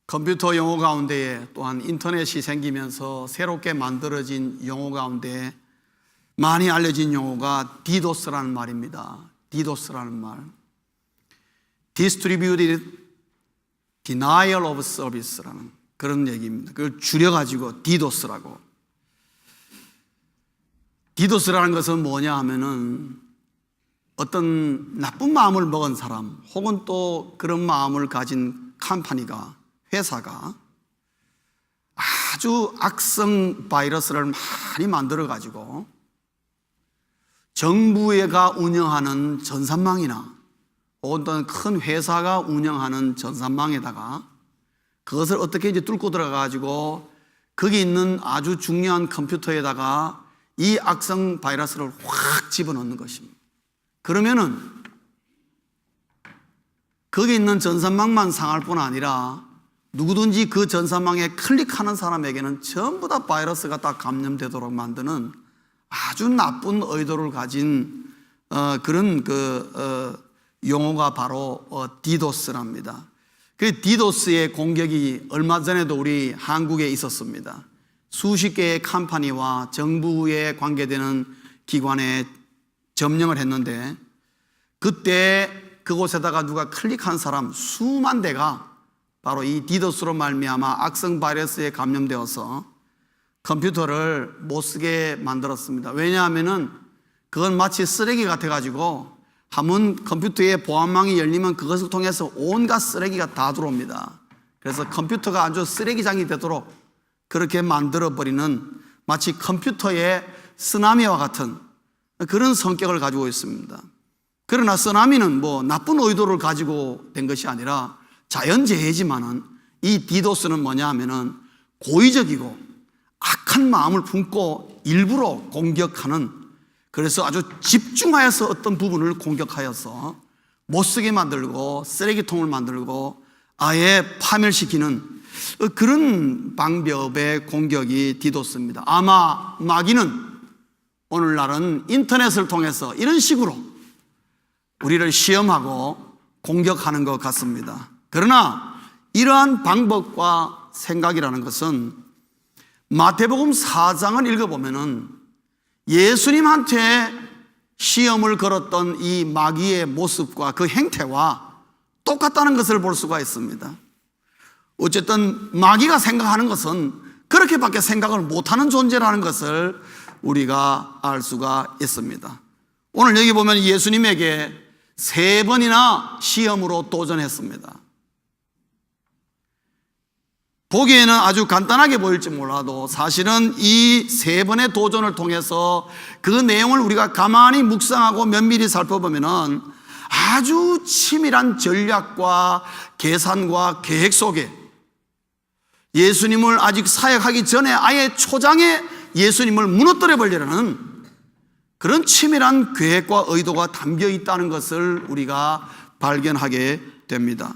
컴퓨터 용어 가운데에 또한 인터넷이 생기면서 새롭게 만들어진 용어 가운데 많이 알려진 용어가 디도스라는 말입니다. 디도스라는 말. Distributed Denial of Service라는 그런 얘기입니다. 그걸 줄여가지고 디도스라고. 디도스라는 것은 뭐냐 하면은 어떤 나쁜 마음을 먹은 사람 혹은 또 그런 마음을 가진 컴퍼니가, 회사가 아주 악성 바이러스를 많이 만들어 가지고 정부가 운영하는 전산망이나 혹은 또 큰 회사가 운영하는 전산망에다가 그것을 어떻게 이제 뚫고 들어가 가지고 거기 있는 아주 중요한 컴퓨터에다가 이 악성 바이러스를 확 집어넣는 것입니다. 그러면은 거기 있는 전산망만 상할 뿐 아니라 누구든지 그 전산망에 클릭하는 사람에게는 전부 다 바이러스가 다 감염되도록 만드는 아주 나쁜 의도를 가진 그런 용어가 바로 디도스랍니다. 그 디도스의 공격이 얼마 전에도 우리 한국에 있었습니다. 수십 개의 컴퍼니와 정부에 관계되는 기관에 점령을 했는데 그때 그곳에다가 누가 클릭한 사람 수만 대가 바로 이 디도스로 말미암아 악성 바이러스에 감염되어서 컴퓨터를 못 쓰게 만들었습니다. 왜냐하면은 그건 마치 쓰레기 같아가지고 한번 컴퓨터에 보안망이 열리면 그것을 통해서 온갖 쓰레기가 다 들어옵니다. 그래서 컴퓨터가 아주 쓰레기장이 되도록 그렇게 만들어버리는 마치 컴퓨터의 쓰나미와 같은 그런 성격을 가지고 있습니다. 그러나 쓰나미는 뭐 나쁜 의도를 가지고 된 것이 아니라 자연재해지만은 이 디도스는 뭐냐 하면은 고의적이고 악한 마음을 품고 일부러 공격하는, 그래서 아주 집중하여서 어떤 부분을 공격하여서 못쓰게 만들고 쓰레기통을 만들고 아예 파멸시키는 그런 방법의 공격이 디도스입니다. 아마 마귀는 오늘날은 인터넷을 통해서 이런 식으로 우리를 시험하고 공격하는 것 같습니다. 그러나 이러한 방법과 생각이라는 것은 마태복음 4장을 읽어보면은 예수님한테 시험을 걸었던 이 마귀의 모습과 그 행태와 똑같다는 것을 볼 수가 있습니다. 어쨌든 마귀가 생각하는 것은 그렇게밖에 생각을 못하는 존재라는 것을 우리가 알 수가 있습니다. 오늘 여기 보면 예수님에게 3번이나 시험으로 도전했습니다. 보기에는 아주 간단하게 보일지 몰라도 사실은 이 3번의 도전을 통해서 그 내용을 우리가 가만히 묵상하고 면밀히 살펴보면은 아주 치밀한 전략과 계산과 계획 속에 예수님을 아직 사역하기 전에 아예 초장에 예수님을 무너뜨려 버리려는 그런 치밀한 계획과 의도가 담겨 있다는 것을 우리가 발견하게 됩니다.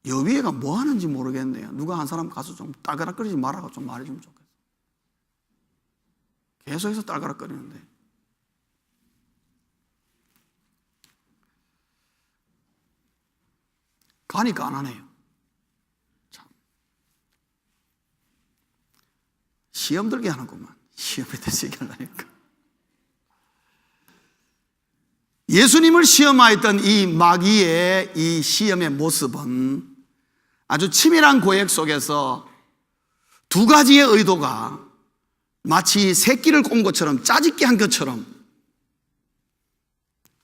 여위가 뭐 하는지 모르겠네요. 누가 한 사람 가서 좀 딸가락거리지 말라고 좀 말해주면 좋겠어요. 계속해서 딸가락거리는데. 가니까 안 하네요. 참. 시험 들게 하는구만. 시험에 대시게 하려니까. 예수님을 시험하였던 이 마귀의 이 시험의 모습은 아주 치밀한 고획 속에서 2가지의 의도가 마치 새끼를 꼰 것처럼 짜집게 한 것처럼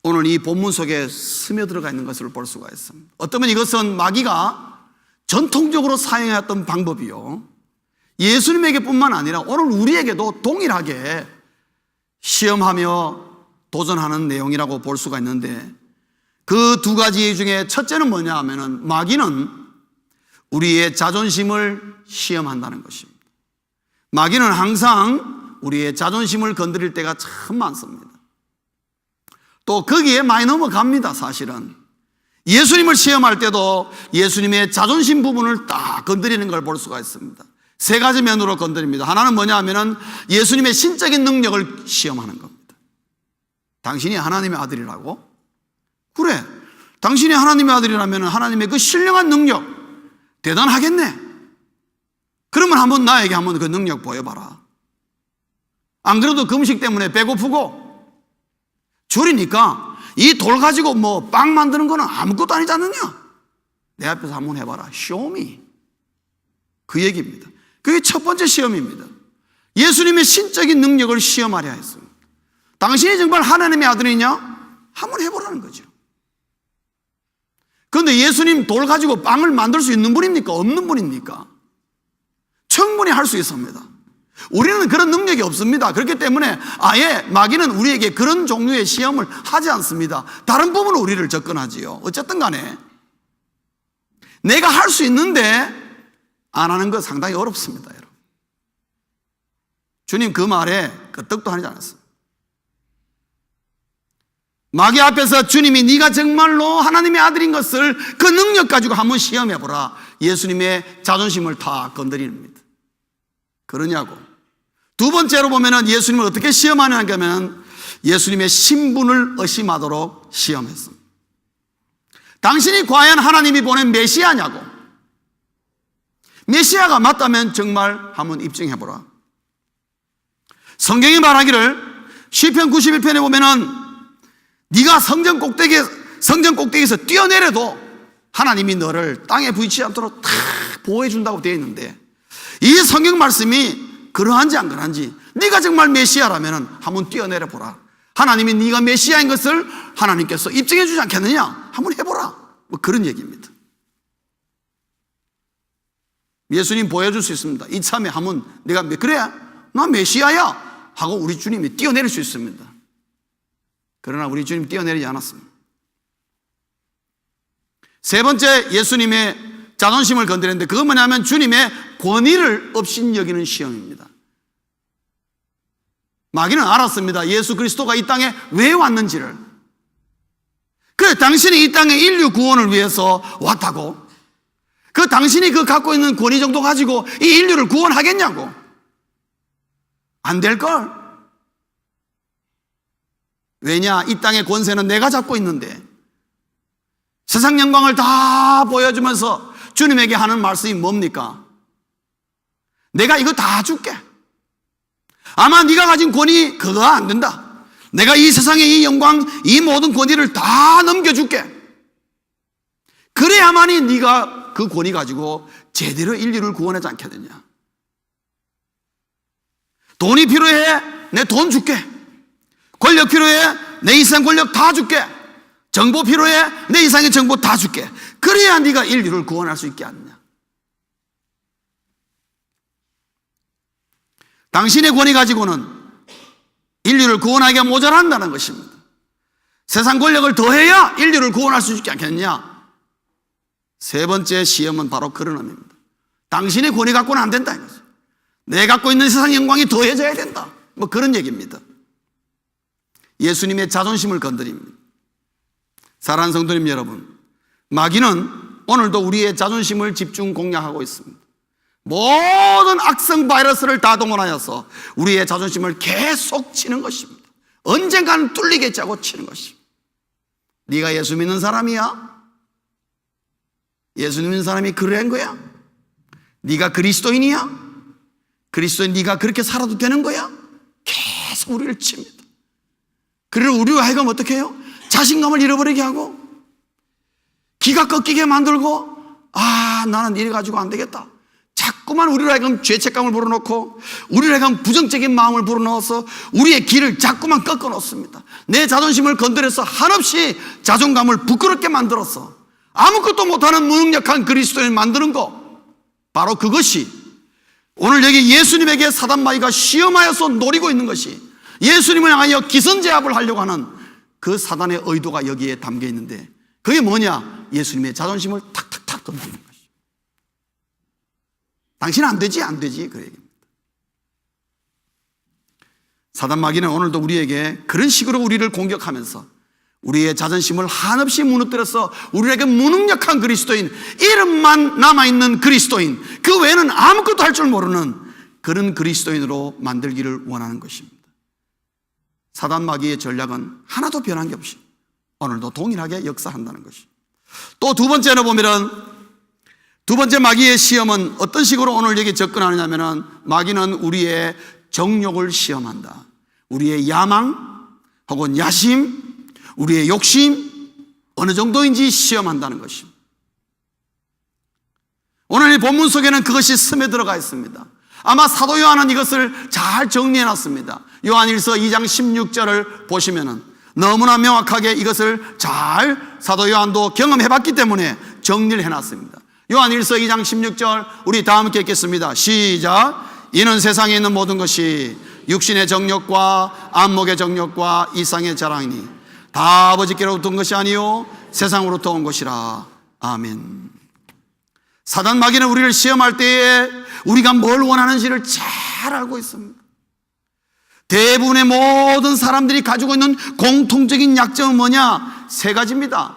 오늘 이 본문 속에 스며들어가 있는 것을 볼 수가 있습니다. 어쩌면 이것은 마귀가 전통적으로 사용했던 방법이요, 예수님에게 뿐만 아니라 오늘 우리에게도 동일하게 시험하며 도전하는 내용이라고 볼 수가 있는데, 그 2가지 중에 첫째는 뭐냐 하면은 마귀는 우리의 자존심을 시험한다는 것입니다. 마귀는 항상 우리의 자존심을 건드릴 때가 참 많습니다. 또 거기에 많이 넘어갑니다. 사실은 예수님을 시험할 때도 예수님의 자존심 부분을 딱 건드리는 걸 볼 수가 있습니다. 3가지 면으로 건드립니다. 하나는 뭐냐 하면은 예수님의 신적인 능력을 시험하는 겁니다. 당신이 하나님의 아들이라고? 그래, 당신이 하나님의 아들이라면 하나님의 그 신령한 능력 대단하겠네. 그러면 한번 나에게 한번 그 능력 보여봐라. 안 그래도 금식 때문에 배고프고 줄이니까 이 돌 가지고 뭐 빵 만드는 거는 아무것도 아니지 않느냐. 내 앞에서 한번 해봐라. 쇼미. 그 얘기입니다. 그게 첫 번째 시험입니다. 예수님의 신적인 능력을 시험하려 했습니다. 당신이 정말 하나님의 아들이냐? 한번 해보라는 거죠. 그런데 예수님 돌 가지고 빵을 만들 수 있는 분입니까? 없는 분입니까? 충분히 할 수 있습니다. 우리는 그런 능력이 없습니다. 그렇기 때문에 아예 마귀는 우리에게 그런 종류의 시험을 하지 않습니다. 다른 부분으로 우리를 접근하지요. 어쨌든 간에 내가 할 수 있는데 안 하는 거 상당히 어렵습니다, 여러분. 주님 그 말에 끄떡도 하지 않았어요. 마귀 앞에서 주님이 네가 정말로 하나님의 아들인 것을 그 능력 가지고 한번 시험해보라. 예수님의 자존심을 다 건드립니다. 그러냐고. 두 번째로 보면은 예수님을 어떻게 시험하느냐 하면 예수님의 신분을 의심하도록 시험했습니다. 당신이 과연 하나님이 보낸 메시아냐고. 메시아가 맞다면 정말 한번 입증해보라. 성경이 말하기를 시편 91편에 보면은 네가 성전 꼭대기에서 뛰어내려도 하나님이 너를 땅에 부딪히지 않도록 다 보호해준다고 되어 있는데 이 성경 말씀이 그러한지 안 그러한지 네가 정말 메시아라면 한번 뛰어내려 보라. 하나님이 네가 메시아인 것을 하나님께서 입증해 주지 않겠느냐? 한번 해보라. 뭐 그런 얘기입니다. 예수님 보여줄 수 있습니다. 이참에 한번 내가 그래 나 메시아야 하고 우리 주님이 뛰어내릴 수 있습니다. 그러나 우리 주님 뛰어내리지 않았습니다. 세 번째 예수님의 자존심을 건드렸는데 그건 뭐냐면 주님의 권위를 업신여기는 시험입니다. 마귀는 알았습니다. 예수 그리스도가 이 땅에 왜 왔는지를. 그래 당신이 이 땅에 인류 구원을 위해서 왔다고? 그 당신이 그 갖고 있는 권위 정도 가지고 이 인류를 구원하겠냐고? 안 될걸? 왜냐? 이 땅의 권세는 내가 잡고 있는데 세상 영광을 다 보여주면서 주님에게 하는 말씀이 뭡니까? 내가 이거 다 줄게. 아마 네가 가진 권위 그거 안 된다. 내가 이 세상의 이 영광 이 모든 권위를 다 넘겨줄게. 그래야만이 네가 그 권위 가지고 제대로 인류를 구원하지 않겠느냐. 돈이 필요해? 내 돈 줄게. 권력 필요해? 내 이상 권력 다 줄게. 정보 필요해? 내 이상의 정보 다 줄게. 그래야 네가 인류를 구원할 수 있게 하느냐. 당신의 권위 가지고는 인류를 구원하기가 모자란다는 것입니다. 세상 권력을 더해야 인류를 구원할 수 있지 않겠느냐. 세 번째 시험은 바로 그런 의미입니다. 당신의 권위 갖고는 안 된다 이거죠. 내 갖고 있는 세상 영광이 더해져야 된다. 뭐 그런 얘기입니다. 예수님의 자존심을 건드립니다. 사랑하는 성도님 여러분, 마귀는 오늘도 우리의 자존심을 집중 공략하고 있습니다. 모든 악성 바이러스를 다 동원하여서 우리의 자존심을 계속 치는 것입니다. 언젠가는 뚫리겠지 하고 치는 것입니다. 네가 예수 믿는 사람이야? 예수 믿는 사람이 그런 거야? 네가 그리스도인이야? 그리스도인 네가 그렇게 살아도 되는 거야? 계속 우리를 칩니다. 그래서 우리와 하여금 어떻게 해요? 자신감을 잃어버리게 하고 기가 꺾이게 만들고 나는 이래 가지고 안 되겠다. 자꾸만 우리로 하여금 죄책감을 불어넣고 우리로 하여금 부정적인 마음을 불어넣어서 우리의 길을 자꾸만 꺾어 놓습니다. 내 자존심을 건드려서 한없이 자존감을 부끄럽게 만들어서 아무것도 못하는 무능력한 그리스도인을 만드는 거, 바로 그것이 오늘 여기 예수님에게 사단마귀가 시험하여서 노리고 있는 것이 예수님을 향하여 기선제압을 하려고 하는 그 사단의 의도가 여기에 담겨 있는데 그게 뭐냐? 예수님의 자존심을 탁탁탁 건드리는 것이죠. 당신은 안 되지 그 얘기입니다. 사단마귀는 오늘도 우리에게 그런 식으로 우리를 공격하면서 우리의 자존심을 한없이 무너뜨려서 우리에게 무능력한 그리스도인, 이름만 남아있는 그리스도인, 그 외에는 아무것도 할 줄 모르는 그런 그리스도인으로 만들기를 원하는 것입니다. 사단 마귀의 전략은 하나도 변한 게 없이 오늘도 동일하게 역사한다는 것이 또 두 번째로 보면은 두 번째 마귀의 시험은 어떤 식으로 오늘 여기 접근하느냐면은 마귀는 우리의 정욕을 시험한다. 우리의 야망 혹은 야심, 우리의 욕심 어느 정도인지 시험한다는 것입니다. 오늘 이 본문 속에는 그것이 스며들어가 있습니다. 아마 사도 요한은 이것을 잘 정리해 놨습니다. 요한일서 2장 16절을 보시면은 너무나 명확하게 이것을 잘 사도 요한도 경험해 봤기 때문에 정리를 해 놨습니다. 요한일서 2장 16절 우리 다 함께 읽겠습니다. 시작. 이는 세상에 있는 모든 것이 육신의 정욕과 안목의 정욕과 이상의 자랑이니 다 아버지께로부터 온 것이 아니요 세상으로부터 온 것이라. 아멘. 사단 마귀는 우리를 시험할 때에 우리가 뭘 원하는지를 잘 알고 있습니다. 대부분의 모든 사람들이 가지고 있는 공통적인 약점은 뭐냐? 세 가지입니다.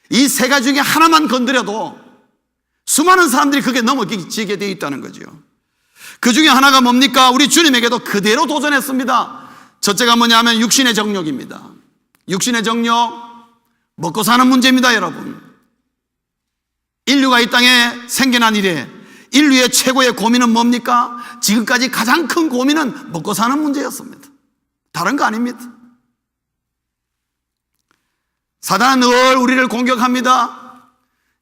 이 세 가지 중에 하나만 건드려도 수많은 사람들이 그게 넘어지게 되어 있다는 거죠. 그 중에 하나가 뭡니까? 우리 주님에게도 그대로 도전했습니다. 첫째가 뭐냐면 육신의 정욕입니다. 육신의 정욕, 먹고 사는 문제입니다, 여러분. 인류가 이 땅에 생겨난 이래 인류의 최고의 고민은 뭡니까? 지금까지 가장 큰 고민은 먹고 사는 문제였습니다. 다른 거 아닙니다. 사단은 늘 우리를 공격합니다.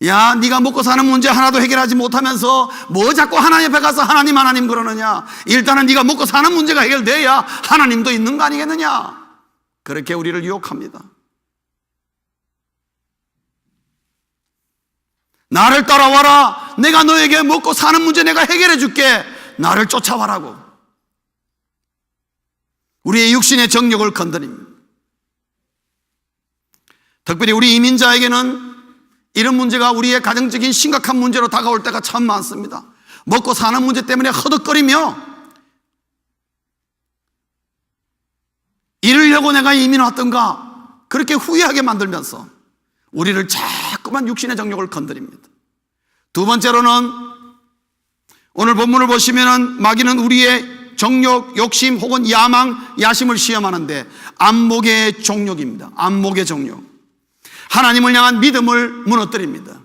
야, 네가 먹고 사는 문제 하나도 해결하지 못하면서 뭐 자꾸 하나님 앞에 가서 하나님 그러느냐. 일단은 네가 먹고 사는 문제가 해결돼야 하나님도 있는 거 아니겠느냐. 그렇게 우리를 유혹합니다. 나를 따라와라. 내가 너에게 먹고 사는 문제 내가 해결해 줄게. 나를 쫓아와라고. 우리의 육신의 정욕을 건드립니다. 특별히 우리 이민자에게는 이런 문제가 우리의 가정적인 심각한 문제로 다가올 때가 참 많습니다. 먹고 사는 문제 때문에 허덕거리며 이러려고 내가 이민 왔던가 그렇게 후회하게 만들면서 우리를 자꾸만 육신의 정욕을 건드립니다. 두 번째로는 오늘 본문을 보시면은 마귀는 우리의 정욕, 욕심 혹은 야망, 야심을 시험하는데 안목의 정욕입니다. 안목의 정욕. 하나님을 향한 믿음을 무너뜨립니다.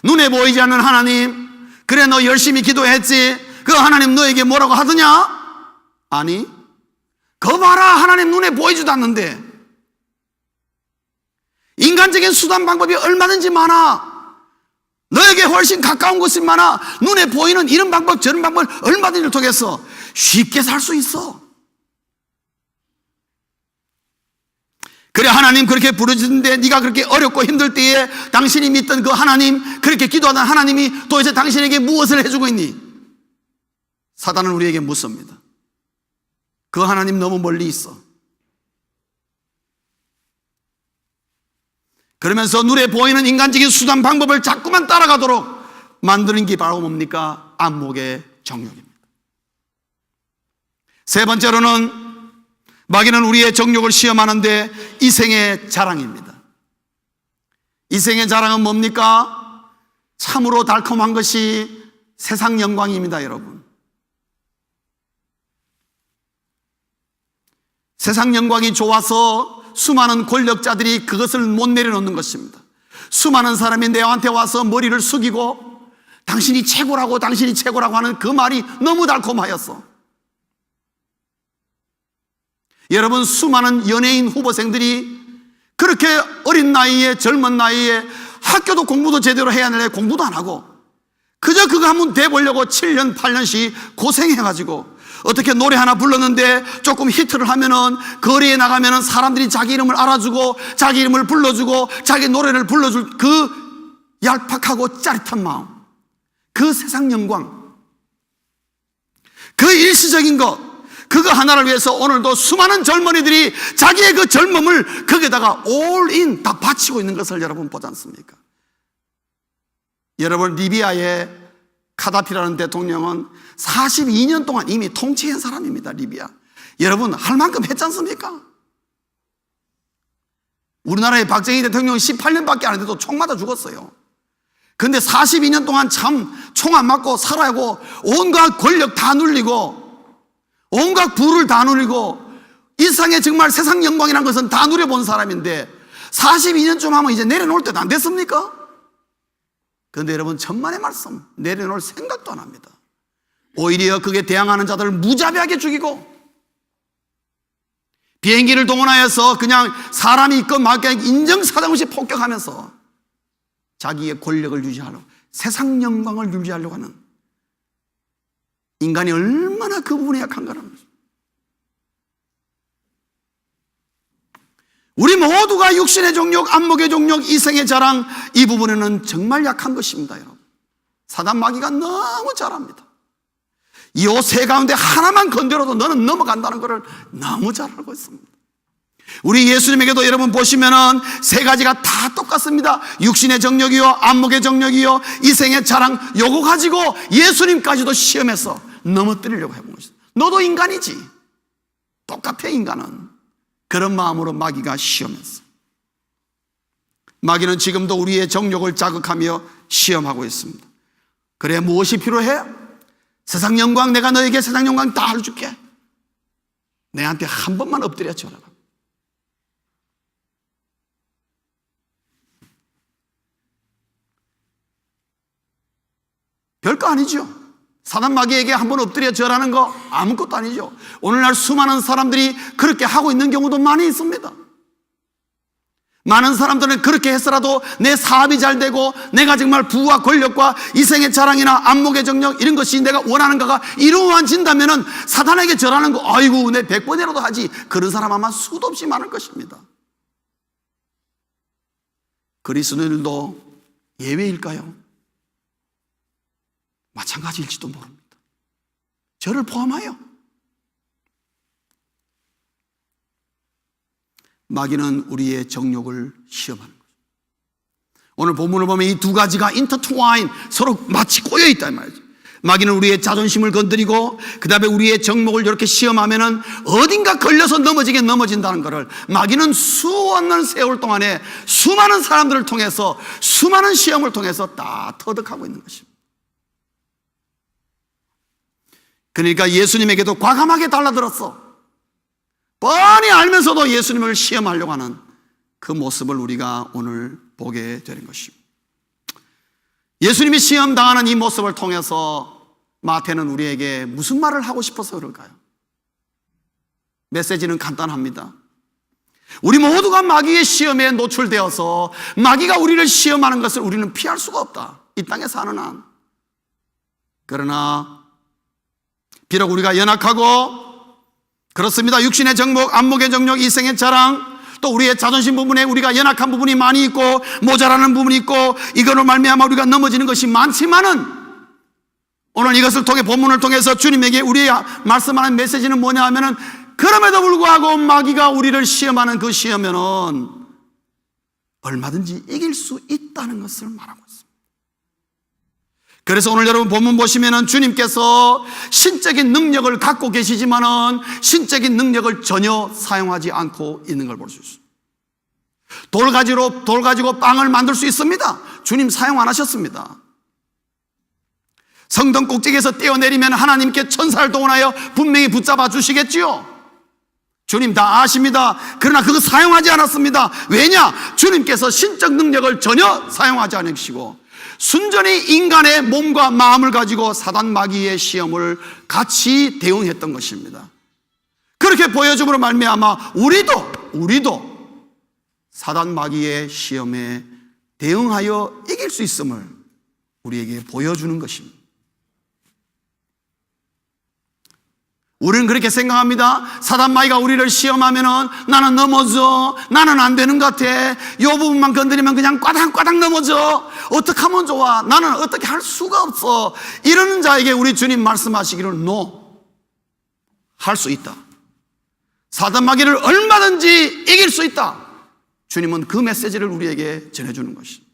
눈에 보이지 않는 하나님, 그래 너 열심히 기도했지? 그 하나님 너에게 뭐라고 하더냐? 아니, 거 봐라, 하나님 눈에 보이지도 않는데. 인간적인 수단 방법이 얼마든지 많아. 너에게 훨씬 가까운 것이 많아. 눈에 보이는 이런 방법 저런 방법을 얼마든지 통해서 쉽게 살 수 있어. 그래, 하나님 그렇게 부르짖는데 네가 그렇게 어렵고 힘들 때에 당신이 믿던 그 하나님, 그렇게 기도하던 하나님이 도대체 당신에게 무엇을 해주고 있니? 사단은 우리에게 묻습니다. 그 하나님 너무 멀리 있어. 그러면서 눈에 보이는 인간적인 수단 방법을 자꾸만 따라가도록 만드는 게 바로 뭡니까? 안목의 정욕입니다. 세 번째로는 마귀는 우리의 정욕을 시험하는데 이생의 자랑입니다. 이생의 자랑은 뭡니까? 참으로 달콤한 것이 세상 영광입니다, 여러분. 세상 영광이 좋아서 수많은 권력자들이 그것을 못 내려놓는 것입니다. 수많은 사람이 내한테 와서 머리를 숙이고 당신이 최고라고 하는 그 말이 너무 달콤하였어. 여러분, 수많은 연예인 후보생들이 그렇게 어린 나이에, 젊은 나이에 학교도 공부도 제대로 해야 하는데 공부도 안 하고 그저 그거 한번 돼보려고 7년 8년씩 고생해가지고 어떻게 노래 하나 불렀는데 조금 히트를 하면은 거리에 나가면은 사람들이 자기 이름을 알아주고 자기 이름을 불러주고 자기 노래를 불러줄 그 얄팍하고 짜릿한 마음, 그 세상 영광, 그 일시적인 것, 그거 하나를 위해서 오늘도 수많은 젊은이들이 자기의 그 젊음을 거기에다가 올인 다 바치고 있는 것을 여러분 보지 않습니까? 여러분, 리비아의 카다피라는 대통령은 42년 동안 이미 통치한 사람입니다. 리비아. 여러분, 할 만큼 했지 않습니까? 우리나라의 박정희 대통령은 18년밖에 안 돼도 총 맞아 죽었어요. 그런데 42년 동안 참 총 안 맞고 살아야고 온갖 권력 다 눌리고 온갖 부를 다 누리고 일상의 정말 세상 영광이라는 것은 다 누려본 사람인데 42년쯤 하면 이제 내려놓을 때도 안 됐습니까? 그런데 여러분, 천만의 말씀, 내려놓을 생각도 안 합니다. 오히려 그게 대항하는 자들을 무자비하게 죽이고, 비행기를 동원하여서 그냥 사람이 있건 말건 인정사정 없이 폭격하면서 자기의 권력을 유지하려고, 세상 영광을 유지하려고 하는 인간이 얼마나 그 부분에 약한가라는 거죠. 우리 모두가 육신의 정욕, 안목의 정욕, 이생의 자랑, 이 부분에는 정말 약한 것입니다, 여러분. 사단 마귀가 너무 잘합니다. 이 세 가운데 하나만 건드려도 너는 넘어간다는 것을 너무 잘 알고 있습니다. 우리 예수님에게도 여러분 보시면은 세 가지가 다 똑같습니다. 육신의 정욕이요, 안목의 정욕이요, 이생의 자랑, 요거 가지고 예수님까지도 시험해서 넘어뜨리려고 해본 것이다. 너도 인간이지. 똑같아, 인간은. 그런 마음으로 마귀가 시험했어. 마귀는 지금도 우리의 정욕을 자극하며 시험하고 있습니다. 그래, 무엇이 필요해? 세상 영광, 내가 너에게 세상 영광 다 알려줄게. 내한테 한 번만 엎드려 줘라. 별거 아니죠. 사단 마귀에게 한번 엎드려 절하는 거 아무것도 아니죠. 오늘날 수많은 사람들이 그렇게 하고 있는 경우도 많이 있습니다. 많은 사람들은 그렇게 해서라도 내 사업이 잘 되고 내가 정말 부와 권력과 이생의 자랑이나 안목의 정력 이런 것이 내가 원하는 거가 이루어진다면 사단에게 절하는 거, 아이고 내 100번이라도 하지, 그런 사람 아마 수도 없이 많을 것입니다. 그리스도인들도 예외일까요? 마찬가지일지도 모릅니다. 저를 포함하여 마귀는 우리의 정욕을 시험하는 거죠. 오늘 본문을 보면 이 두 가지가 인터트와인, 서로 마치 꼬여 있단 말이죠. 마귀는 우리의 자존심을 건드리고 그 다음에 우리의 정욕을 이렇게 시험하면은 어딘가 걸려서 넘어진다는 것을 마귀는 수없는 세월 동안에 수많은 사람들을 통해서, 수많은 시험을 통해서 다 터득하고 있는 것입니다. 그러니까 예수님에게도 과감하게 달라들었어. 뻔히 알면서도 예수님을 시험하려고 하는 그 모습을 우리가 오늘 보게 되는 것입니다. 예수님이 시험당하는 이 모습을 통해서 마태는 우리에게 무슨 말을 하고 싶어서 그럴까요? 메시지는 간단합니다. 우리 모두가 마귀의 시험에 노출되어서 마귀가 우리를 시험하는 것을 우리는 피할 수가 없다, 이 땅에 사는 한. 그러나 비록 우리가 연약하고, 그렇습니다. 육신의 정욕, 안목의 정욕, 이생의 자랑, 또 우리의 자존심 부분에 우리가 연약한 부분이 많이 있고 모자라는 부분이 있고 이거로 말미암아 우리가 넘어지는 것이 많지만은, 오늘 이것을 통해, 본문을 통해서 주님에게 우리의 말씀하는 메시지는 뭐냐 하면은, 그럼에도 불구하고 마귀가 우리를 시험하는 그 시험에는 얼마든지 이길 수 있다는 것을 말하고 있습니다. 그래서 오늘 여러분 본문 보시면은 주님께서 신적인 능력을 갖고 계시지만은 신적인 능력을 전혀 사용하지 않고 있는 걸 볼 수 있습니다. 돌 가지고 빵을 만들 수 있습니다. 주님 사용 안 하셨습니다. 성전 꼭대기에서 떼어내리면 하나님께 천사를 동원하여 분명히 붙잡아 주시겠지요. 주님 다 아십니다. 그러나 그거 사용하지 않았습니다. 왜냐? 주님께서 신적 능력을 전혀 사용하지 않으시고 순전히 인간의 몸과 마음을 가지고 사단 마귀의 시험을 같이 대응했던 것입니다. 그렇게 보여줌으로 말미암아 우리도 사단 마귀의 시험에 대응하여 이길 수 있음을 우리에게 보여주는 것입니다. 우리는 그렇게 생각합니다. 사단 마귀가 우리를 시험하면은 나는 넘어져, 나는 안 되는 것 같아, 이 부분만 건드리면 그냥 꽈당꽈당 넘어져, 어떻게 하면 좋아, 나는 어떻게 할 수가 없어, 이러는 자에게 우리 주님 말씀하시기를 no, 할 수 있다. 사단 마귀를 얼마든지 이길 수 있다. 주님은 그 메시지를 우리에게 전해주는 것입니다.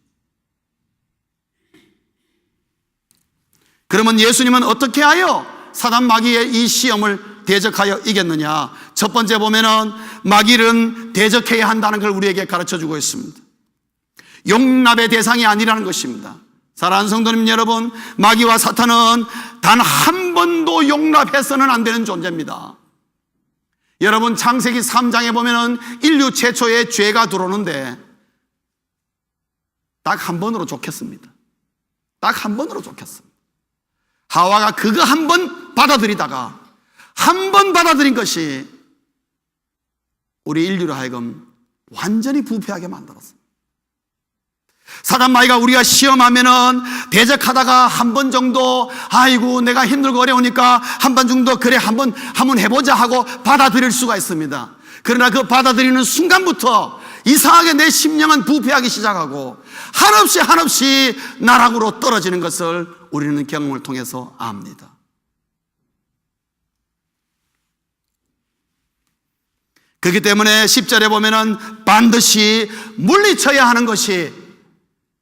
그러면 예수님은 어떻게 하여 사단 마귀의 이 시험을 대적하여 이겼느냐? 첫 번째 보면은 마귀는 대적해야 한다는 걸 우리에게 가르쳐주고 있습니다. 용납의 대상이 아니라는 것입니다. 사랑하는 성도님 여러분, 마귀와 사탄은 단 한 번도 용납해서는 안 되는 존재입니다. 여러분 창세기 3장에 보면은 인류 최초의 죄가 들어오는데 딱 한 번으로 좋겠습니다. 딱 한 번으로 좋겠습니다. 하와가 그거 한 번 받아들이다가 한 번 받아들인 것이 우리 인류로 하여금 완전히 부패하게 만들었습니다. 사단마귀가 우리가 시험하면은 대적하다가 한 번 정도 아이고 내가 힘들고 어려우니까 한 번 정도 그래 한번 해보자 하고 받아들일 수가 있습니다. 그러나 그 받아들이는 순간부터 이상하게 내 심령은 부패하기 시작하고 한없이 나락으로 떨어지는 것을 우리는 경험을 통해서 압니다. 그렇기 때문에 10절에 보면은 반드시 물리쳐야 하는 것이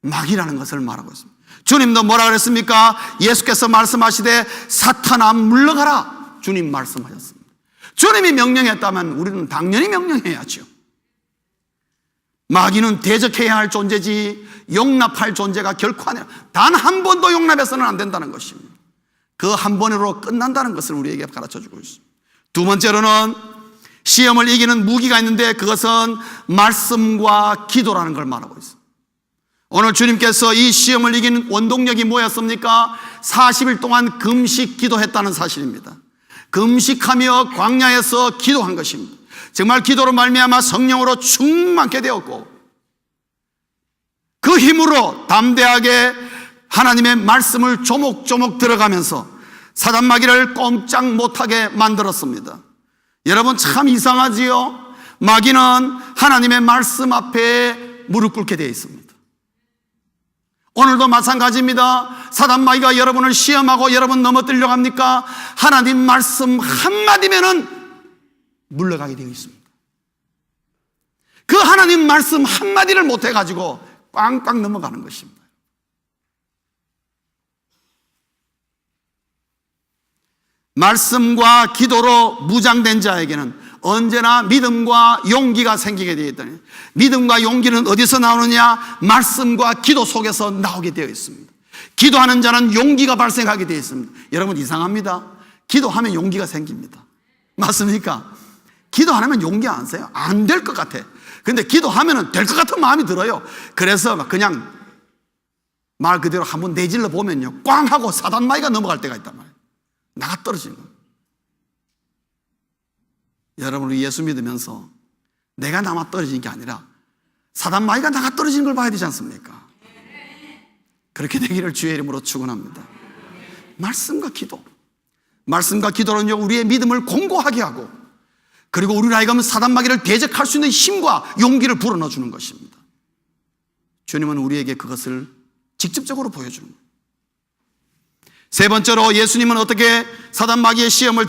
마귀라는 것을 말하고 있습니다. 주님도 뭐라 그랬습니까? 예수께서 말씀하시되 사탄아 물러가라 주님 말씀하셨습니다. 주님이 명령했다면 우리는 당연히 명령해야죠. 마귀는 대적해야 할 존재지 용납할 존재가 결코 아니라 단 한 번도 용납해서는 안 된다는 것입니다. 그 한 번으로 끝난다는 것을 우리에게 가르쳐주고 있습니다. 두 번째로는 시험을 이기는 무기가 있는데 그것은 말씀과 기도라는 걸 말하고 있습니다. 오늘 주님께서 이 시험을 이기는 원동력이 뭐였습니까? 40일 동안 금식 기도했다는 사실입니다. 금식하며 광야에서 기도한 것입니다. 정말 기도로 말미암아 성령으로 충만케 되었고 그 힘으로 담대하게 하나님의 말씀을 조목조목 들어가면서 사단마귀를 꼼짝 못하게 만들었습니다. 여러분 참 이상하지요? 마귀는 하나님의 말씀 앞에 무릎 꿇게 되어 있습니다. 오늘도 마찬가지입니다. 사단마귀가 여러분을 시험하고 여러분 넘어뜨리려고 합니까? 하나님 말씀 한마디면은 물러가게 되어 있습니다. 그 하나님 말씀 한마디를 못해가지고 꽝꽝 넘어가는 것입니다. 말씀과 기도로 무장된 자에게는 언제나 믿음과 용기가 생기게 되어 있다니, 믿음과 용기는 어디서 나오느냐? 말씀과 기도 속에서 나오게 되어 있습니다. 기도하는 자는 용기가 발생하게 되어 있습니다. 여러분 이상합니다. 기도하면 용기가 생깁니다. 맞습니까? 기도 안 하면 용기 안 써요. 안 될 것 같아. 근데 기도하면 될 것 같은 마음이 들어요. 그래서 그냥 말 그대로 한번 내질러 보면요, 꽝 하고 사단마귀가 넘어갈 때가 있단 말이에요. 나가 떨어지는 거예요. 여러분 우리 예수 믿으면서 내가 남아 떨어지는 게 아니라 사단마귀가 나가 떨어지는 걸 봐야 되지 않습니까? 그렇게 되기를 주의 이름으로 축원합니다. 말씀과 기도, 말씀과 기도는요 우리의 믿음을 공고하게 하고 그리고 우리를 하여금 사단마귀를 대적할 수 있는 힘과 용기를 불어넣어 주는 것입니다. 주님은 우리에게 그것을 직접적으로 보여주는 거예요. 세 번째로 예수님은 어떻게 사단마귀의 시험을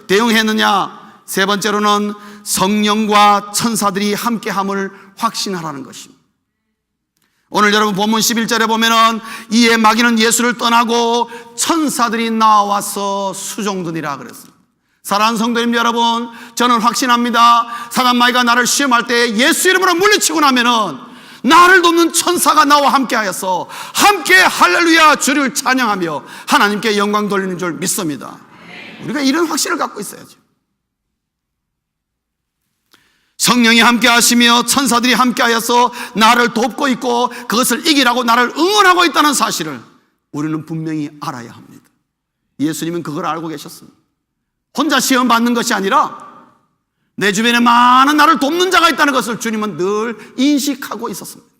대응했느냐? 세 번째로는 성령과 천사들이 함께함을 확신하라는 것입니다. 오늘 여러분 본문 11절에 보면은 이에 마귀는 예수를 떠나고 천사들이 나와서 수종드니라 그랬습니다. 사랑하는 성도님 여러분, 저는 확신합니다. 사단마귀가 나를 시험할 때 예수 이름으로 물리치고 나면은 나를 돕는 천사가 나와 함께하여서 함께 할렐루야 주를 찬양하며 하나님께 영광 돌리는 줄 믿습니다. 우리가 이런 확신을 갖고 있어야죠. 성령이 함께하시며 천사들이 함께하여서 나를 돕고 있고 그것을 이기라고 나를 응원하고 있다는 사실을 우리는 분명히 알아야 합니다. 예수님은 그걸 알고 계셨습니다. 혼자 시험 받는 것이 아니라 내 주변에 많은 나를 돕는 자가 있다는 것을 주님은 늘 인식하고 있었습니다.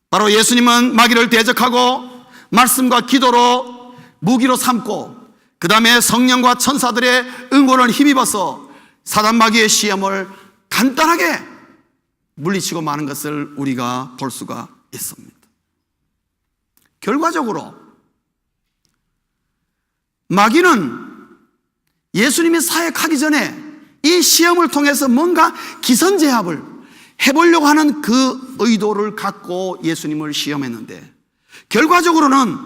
바로 예수님은 마귀를 대적하고 말씀과 기도로 무기로 삼고 그 다음에 성령과 천사들의 응원을 힘입어서 사단마귀의 시험을 간단하게 물리치고 마는 것을 우리가 볼 수가 있습니다. 결과적으로 마귀는 예수님이 사역하기 전에 이 시험을 통해서 뭔가 기선제압을 해보려고 하는 그 의도를 갖고 예수님을 시험했는데 결과적으로는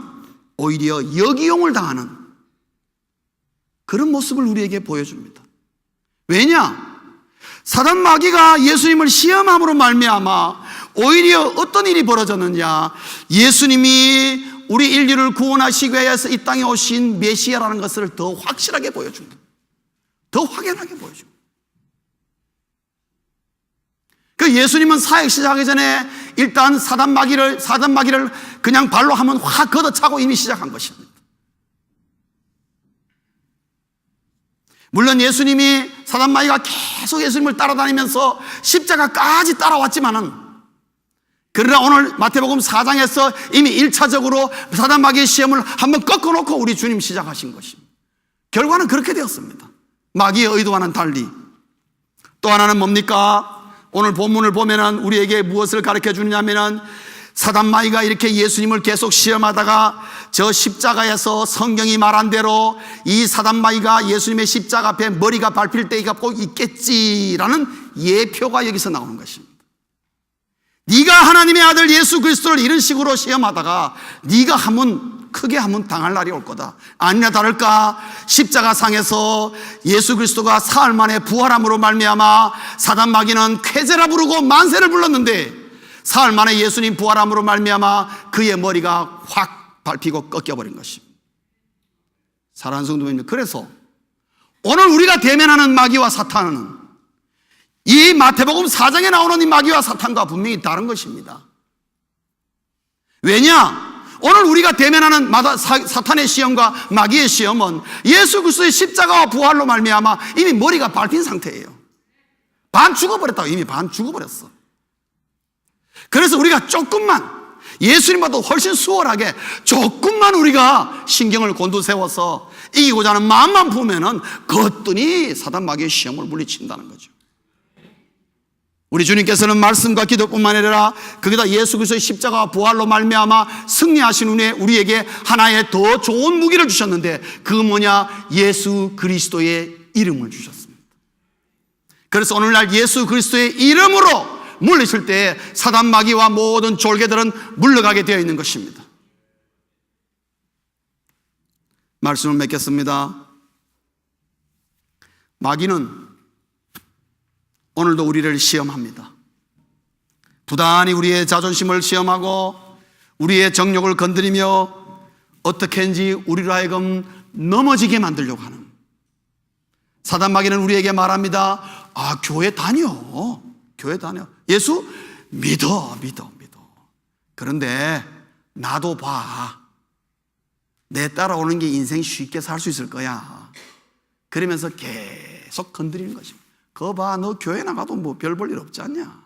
오히려 역이용을 당하는 그런 모습을 우리에게 보여줍니다. 왜냐? 사단마귀가 예수님을 시험함으로 말미암아 오히려 어떤 일이 벌어졌느냐? 예수님이 우리 인류를 구원하시기 위해서 이 땅에 오신 메시아라는 것을 더 확실하게 보여줍니다. 더 확연하게 보여줍니다. 그 예수님은 사역 시작하기 전에 일단 사단 마귀를 그냥 발로 한번 확 걷어차고 이미 시작한 것입니다. 물론 예수님이 사단 마귀가 계속 예수님을 따라다니면서 십자가까지 따라왔지만은, 그러나 오늘 마태복음 4장에서 이미 1차적으로 사단 마귀의 시험을 한번 꺾어놓고 우리 주님 시작하신 것입니다. 결과는 그렇게 되었습니다. 마귀의 의도와는 달리. 또 하나는 뭡니까? 오늘 본문을 보면은 우리에게 무엇을 가르쳐 주느냐면은, 사단 마귀가 이렇게 예수님을 계속 시험하다가 저 십자가에서 성경이 말한 대로 이 사단 마귀가 예수님의 십자가 앞에 머리가 밟힐 때가 꼭 있겠지라는 예표가 여기서 나오는 것입니다. 네가 하나님의 아들 예수 그리스도를 이런 식으로 시험하다가 네가 크게 한번 당할 날이 올 거다. 아니나 다를까 십자가상에서 예수 그리스도가 사흘 만에 부활함으로 말미암아 사단 마귀는 쾌제라 부르고 만세를 불렀는데, 사흘 만에 예수님 부활함으로 말미암아 그의 머리가 확 밟히고 꺾여버린 것입니다. 사랑하는 성도님, 그래서 오늘 우리가 대면하는 마귀와 사탄은 이 마태복음 4장에 나오는 이 마귀와 사탄과 분명히 다른 것입니다. 왜냐? 오늘 우리가 대면하는 사탄의 시험과 마귀의 시험은 예수 그리스도의 십자가와 부활로 말미암아 이미 머리가 밟힌 상태예요. 반 죽어버렸다고. 이미 반 죽어버렸어. 그래서 우리가 조금만, 예수님보다 훨씬 수월하게 조금만 우리가 신경을 곤두세워서 이기고자 하는 마음만 보면은 거뜬히 사단 마귀의 시험을 물리친다는 거죠. 우리 주님께서는 말씀과 기도뿐만 아니라 거기다 예수 그리스도의 십자가와 부활로 말미암아 승리하신 후에 우리에게 하나의 더 좋은 무기를 주셨는데, 그 뭐냐? 예수 그리스도의 이름을 주셨습니다. 그래서 오늘날 예수 그리스도의 이름으로 물리칠 때 사단 마귀와 모든 졸개들은 물러가게 되어 있는 것입니다. 말씀을 맺겠습니다. 마귀는 오늘도 우리를 시험합니다. 부단히 우리의 자존심을 시험하고 우리의 정욕을 건드리며 어떻게든지 우리로 하여금 넘어지게 만들려고 하는, 사단 마귀는 우리에게 말합니다. 교회 다녀. 교회 다녀. 예수 믿어. 그런데 나도 봐. 내 따라오는 게 인생 쉽게 살 수 있을 거야. 그러면서 계속 건드리는 것입니다. 그거 봐, 너 교회 나가도 뭐 별 볼 일 없지 않냐?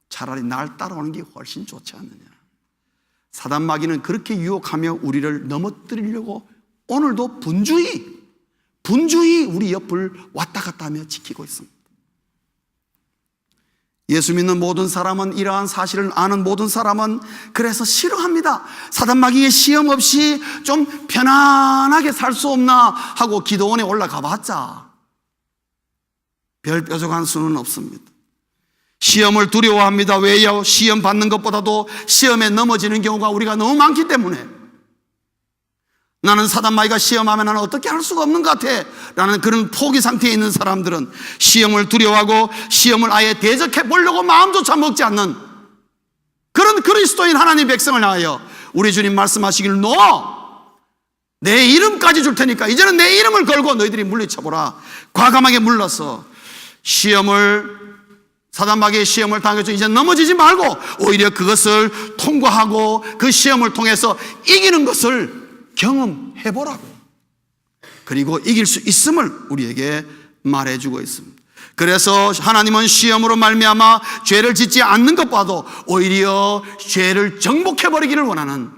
차라리 날 따라오는 게 훨씬 좋지 않느냐? 사단 마귀는 그렇게 유혹하며 우리를 넘어뜨리려고 오늘도 분주히 우리 옆을 왔다 갔다 하며 지키고 있습니다. 예수 믿는 모든 사람은, 이러한 사실을 아는 모든 사람은 그래서 싫어합니다. 사단 마귀의 시험 없이 좀 편안하게 살 수 없나 하고 기도원에 올라가 봤자 별 뾰족한 수는 없습니다. 시험을 두려워합니다. 왜요? 시험 받는 것보다도 시험에 넘어지는 경우가 우리가 너무 많기 때문에. 나는 사단 마귀가 시험하면 나는 어떻게 할 수가 없는 것 같아 라는 그런 포기 상태에 있는 사람들은 시험을 두려워하고 시험을 아예 대적해 보려고 마음조차 먹지 않는 그런 그리스도인 하나님 백성을 향하여 우리 주님 말씀하시길, 너 내 이름까지 줄 테니까 이제는 내 이름을 걸고 너희들이 물리쳐보라. 과감하게 물러서 사단 마귀의 시험을 당해서 이제 넘어지지 말고 오히려 그것을 통과하고 그 시험을 통해서 이기는 것을 경험해보라고, 그리고 이길 수 있음을 우리에게 말해주고 있습니다. 그래서 하나님은 시험으로 말미암아 죄를 짓지 않는 것보다도 오히려 죄를 정복해버리기를 원하는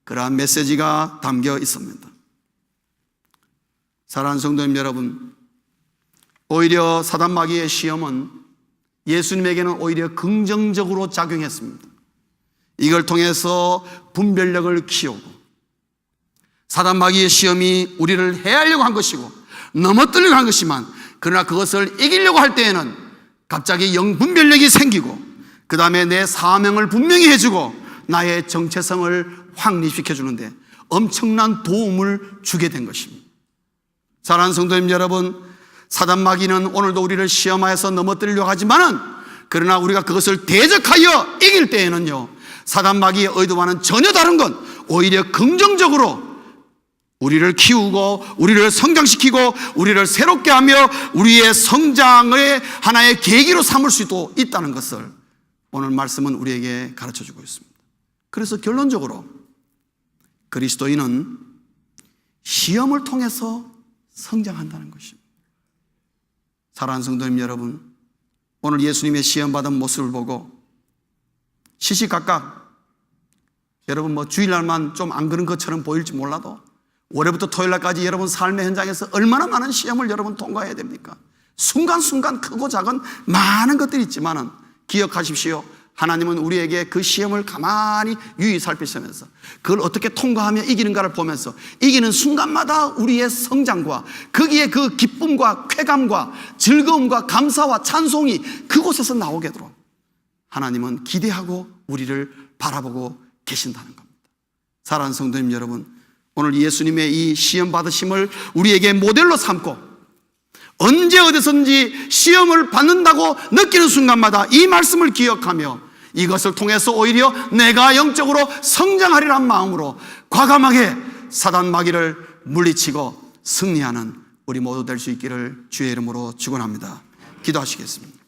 그러한 메시지가 담겨 있습니다. 사랑하는 성도님 여러분, 오히려 사단 마귀의 시험은 예수님에게는 오히려 긍정적으로 작용했습니다. 이걸 통해서 분별력을 키우고, 사단 마귀의 시험이 우리를 해하려고 한 것이고 넘어뜨리려고 한 것이지만, 그러나 그것을 이기려고 할 때에는 갑자기 영분별력이 생기고 그 다음에 내 사명을 분명히 해주고 나의 정체성을 확립시켜주는데 엄청난 도움을 주게 된 것입니다. 사랑하는 성도님 여러분, 사단 마귀는 오늘도 우리를 시험하여서 넘어뜨리려고 하지만은, 그러나 우리가 그것을 대적하여 이길 때에는요, 사단 마귀의 의도와는 전혀 다른 건 오히려 긍정적으로 우리를 키우고 우리를 성장시키고 우리를 새롭게 하며 우리의 성장의 하나의 계기로 삼을 수도 있다는 것을 오늘 말씀은 우리에게 가르쳐주고 있습니다. 그래서 결론적으로 그리스도인은 시험을 통해서 성장한다는 것입니다. 사랑하는 성도님 여러분, 오늘 예수님의 시험받은 모습을 보고 시시각각, 여러분 주일날만 좀 안 그런 것처럼 보일지 몰라도 월요일부터 토요일날까지 여러분 삶의 현장에서 얼마나 많은 시험을 여러분 통과해야 됩니까? 순간순간 크고 작은 많은 것들이 있지만은 기억하십시오. 하나님은 우리에게 그 시험을 가만히 유의 살피시면서 그걸 어떻게 통과하며 이기는가를 보면서 이기는 순간마다 우리의 성장과 거기에 그 기쁨과 쾌감과 즐거움과 감사와 찬송이 그곳에서 나오게 되도록 하나님은 기대하고 우리를 바라보고 계신다는 겁니다. 사랑하는 성도님 여러분, 오늘 예수님의 이 시험 받으심을 우리에게 모델로 삼고 언제 어디서든지 시험을 받는다고 느끼는 순간마다 이 말씀을 기억하며 이것을 통해서 오히려 내가 영적으로 성장하리란 마음으로 과감하게 사단 마귀를 물리치고 승리하는 우리 모두 될 수 있기를 주의 이름으로 축원합니다. 기도하시겠습니다.